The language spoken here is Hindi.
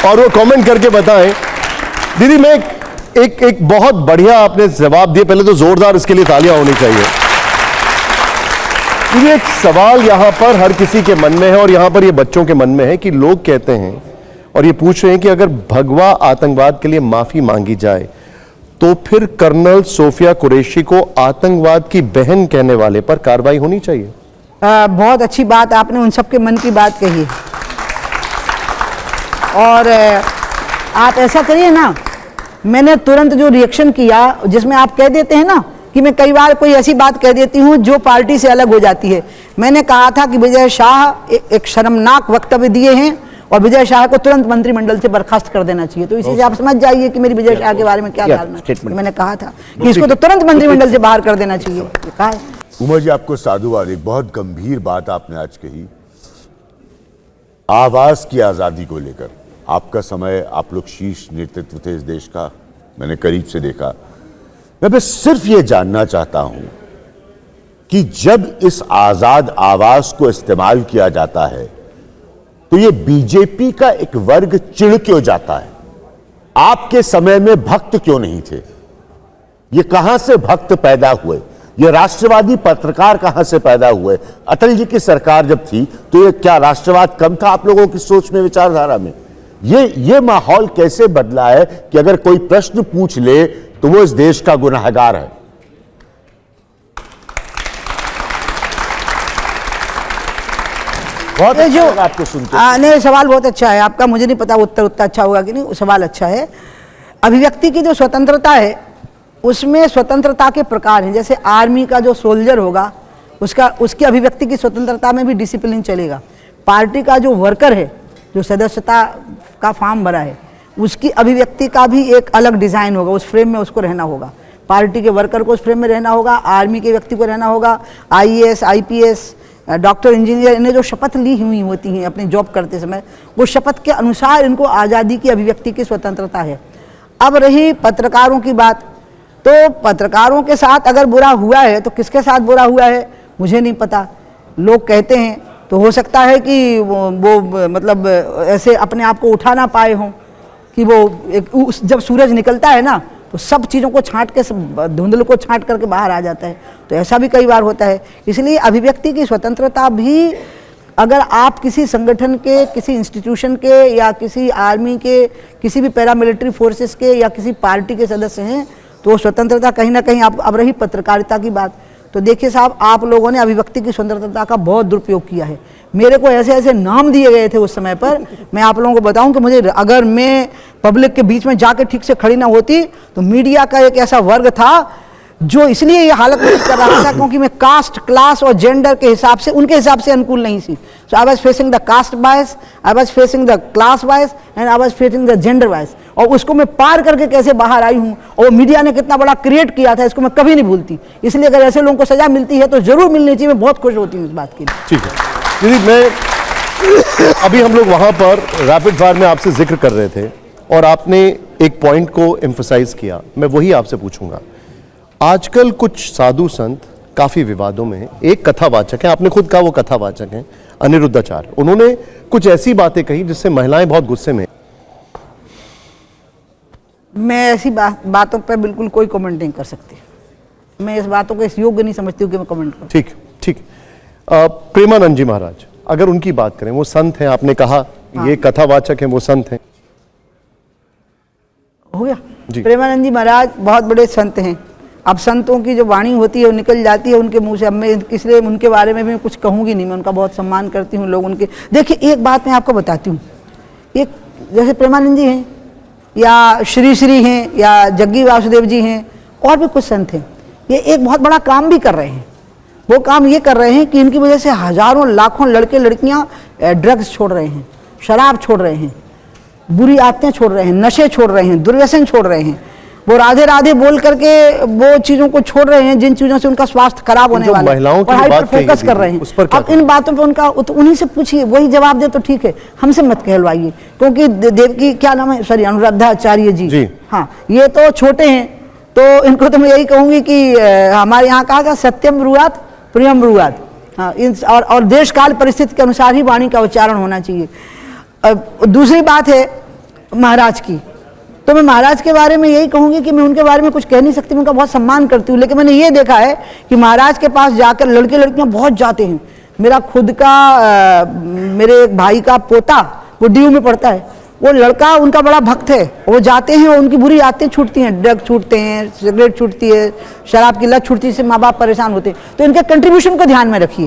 और वो कमेंट करके बताएं। दीदी मैं एक बहुत बढ़िया आपने जवाब दिया, पहले तो जोरदार इसके लिए तालियां होनी चाहिए। दीदी एक सवाल यहां पर हर किसी के मन में है और यहां पर ये बच्चों के मन में है कि लोग कहते हैं और ये पूछ रहे हैं कि अगर भगवा आतंकवाद के लिए माफी मांगी जाए तो फिर कर्नल सोफिया कुरैशी को आतंकवाद की बहन कहने वाले पर कार्रवाई होनी चाहिए। बहुत अच्छी बात आपने उन सबके मन की बात कही है। और आप ऐसा करिए ना, मैंने तुरंत जो रिएक्शन किया जिसमें आप कह देते हैं ना कि मैं कई बार कोई ऐसी बात कह देती हूं जो पार्टी से अलग हो जाती है। मैंने कहा था कि विजय शाह एक शर्मनाक वक्तव्य दिए हैं और विजय शाह को तुरंत मंत्रिमंडल से बर्खास्त कर देना चाहिए। तो इसी से आप समझ जाइए कि मेरी विजय शाह के बारे में क्या धारणा है। मैंने कहा था कि इसको तो तुरंत मंत्रिमंडल से बाहर कर देना चाहिए। कहा है। उमर जी आपको साधुवाद, एक बहुत गंभीर बात आपने आज कही, आवाज की आजादी को लेकर। आपका समय, आप लोग शीर्ष नेतृत्व थे इस देश का, मैंने करीब से देखा। मैं बस सिर्फ ये जानना चाहता हूं कि जब इस आजाद आवाज को इस्तेमाल किया जाता है तो ये बीजेपी का एक वर्ग चिढ़ क्यों जाता है? आपके समय में भक्त क्यों नहीं थे? ये कहां से भक्त पैदा हुए? ये राष्ट्रवादी पत्रकार कहां से पैदा हुए? अटल जी की सरकार जब थी तो ये क्या राष्ट्रवाद कम था आप लोगों की सोच में, विचारधारा में? ये माहौल कैसे बदला है कि अगर कोई प्रश्न पूछ ले तो वो इस देश का गुनहगार है? बहुत अच्छा लगा आपको सुनकर। नहीं, सवाल बहुत अच्छा है आपका। मुझे नहीं पता उत्तर उतना अच्छा होगा कि नहीं, सवाल अच्छा है। अभिव्यक्ति की जो स्वतंत्रता है उसमें स्वतंत्रता के प्रकार हैं। जैसे आर्मी का जो सोल्जर होगा उसकी अभिव्यक्ति की स्वतंत्रता में भी डिसिप्लिन चलेगा। पार्टी का जो वर्कर है, जो सदस्यता का फॉर्म भरा है, उसकी अभिव्यक्ति का भी एक अलग डिज़ाइन होगा। उस फ्रेम में उसको रहना होगा। पार्टी के वर्कर को उस फ्रेम में रहना होगा, आर्मी के व्यक्ति को रहना होगा। IAS, IPS, डॉक्टर, इंजीनियर, इन्हें जो शपथ ली हुई होती हैं अपनी जॉब करते समय, वो शपथ के अनुसार इनको आज़ादी की अभिव्यक्ति की स्वतंत्रता है। अब रही पत्रकारों की बात, तो पत्रकारों के साथ अगर बुरा हुआ है तो किसके साथ बुरा हुआ है मुझे नहीं पता। लोग कहते हैं तो हो सकता है कि वो मतलब ऐसे अपने आप को उठा ना पाए हों कि वो जब सूरज निकलता है ना तो सब चीज़ों को छांट के, धुंधल को छांट करके बाहर आ जाता है। तो ऐसा भी कई बार होता है। इसलिए अभिव्यक्ति की स्वतंत्रता भी, अगर आप किसी संगठन के, किसी इंस्टीट्यूशन के या किसी आर्मी के, किसी भी पैरामिलिट्री फोर्सेस के या किसी पार्टी के सदस्य हैं तो स्वतंत्रता कहीं ना कहीं आप। अब रही पत्रकारिता की बात, तो देखिए साहब, आप लोगों ने अभिव्यक्ति की स्वतंत्रता का बहुत दुरुपयोग किया है। मेरे को ऐसे ऐसे नाम दिए गए थे उस समय पर, मैं आप लोगों को बताऊं कि मुझे, अगर मैं पब्लिक के बीच में जाके ठीक से खड़ी ना होती तो मीडिया का एक ऐसा वर्ग था जो इसलिए ये हालत कर रहा था क्योंकि मैं कास्ट, क्लास और जेंडर के हिसाब से, उनके हिसाब से अनुकूल नहीं थी। So I was facing the caste bias, I was facing the class bias and I was facing the gender bias. और उसको मैं पार करके कैसे बाहर आई हूँ और मीडिया ने कितना बड़ा क्रिएट किया था, इसको मैं कभी नहीं भूलती। इसलिए अगर ऐसे लोगों को सजा मिलती है तो जरूर मिलनी चाहिए। मैं बहुत खुश होती हूँ इस बात की। ठीक है दीदी, मैं अभी हम लोग वहां पर रैपिड फायर में आपसे जिक्र कर रहे थे और आपने एक पॉइंट को एम्फसाइज किया, मैं वही आपसे पूछूंगा। आजकल कुछ साधु संत काफी विवादों में हैं। एक कथावाचक है, आपने खुद कहा वो कथावाचक हैं, अनिरुद्धाचार्य। उन्होंने कुछ ऐसी बातें कही जिससे महिलाएं बहुत गुस्से में। मैं ऐसी बातों पर बिल्कुल कोई कमेंट नहीं कर सकती। मैं इस बातों को इस योग्य नहीं समझती हूँ कि मैं कमेंट करूं। ठीक ठीक। प्रेमानंद जी महाराज, अगर उनकी बात करें, वो संत हैं, आपने कहा ये कथावाचक हैं, वो संत हैं। हो गया जी। प्रेमानंद जी महाराज बहुत बड़े संत हैं। अब संतों की जो वाणी होती है वो निकल जाती है उनके मुंह से। अब मैं इसलिए उनके बारे में भी कुछ कहूँगी नहीं। मैं उनका बहुत सम्मान करती हूँ। लोग उनके, देखिए एक बात मैं आपको बताती हूँ, एक जैसे प्रेमानंद जी हैं या श्री श्री हैं या जग्गी वासुदेव जी हैं और भी कुछ संत हैं, ये एक बहुत बड़ा काम भी कर रहे हैं। वो काम ये कर रहे हैं कि इनकी वजह से हजारों लाखों लड़के लड़कियाँ ड्रग्स छोड़ रहे हैं, शराब छोड़ रहे हैं, बुरी आदतें छोड़ रहे हैं, नशे छोड़ रहे हैं, दुर्व्यसन छोड़ रहे हैं। वो राधे राधे बोल करके वो चीज़ों को छोड़ रहे हैं जिन चीज़ों से उनका स्वास्थ्य खराब होने वाला है। महिलाओं की बात फोकस कर रहे हैं। अब इन बातों पे उनका, तो उन्हीं से पूछिए, वही जवाब दे तो ठीक है, हमसे मत कहलवाइए। क्योंकि देवकी, क्या नाम है, सॉरी, अनुराधाचार्य जी, हाँ, ये तो छोटे हैं, तो इनको तो मैं यही कहूँगी कि हमारे यहाँ कहा गया सत्यम ब्रूयात प्रियम ब्रूयात। हाँ, और देश काल परिस्थिति के अनुसार ही वाणी का उच्चारण होना चाहिए। दूसरी बात है महाराज की। तो मैं महाराज के बारे में यही कहूंगी कि मैं उनके बारे में कुछ कह नहीं सकती, मैं उनका बहुत सम्मान करती हूँ, लेकिन मैंने ये देखा है कि महाराज के पास जाकर लड़के लड़कियां बहुत जाते हैं। मेरा खुद का मेरे एक भाई का पोता वो DU में पढ़ता है, वो लड़का उनका बड़ा भक्त है, वो जाते हैं और उनकी बुरी आदतें छूटती हैं, ड्रग छूटते हैं, सिगरेट छूटती है, शराब की लत छूटती है, इससे माँ बाप परेशान होते हैं। तो इनके कंट्रीब्यूशन को ध्यान में रखिए।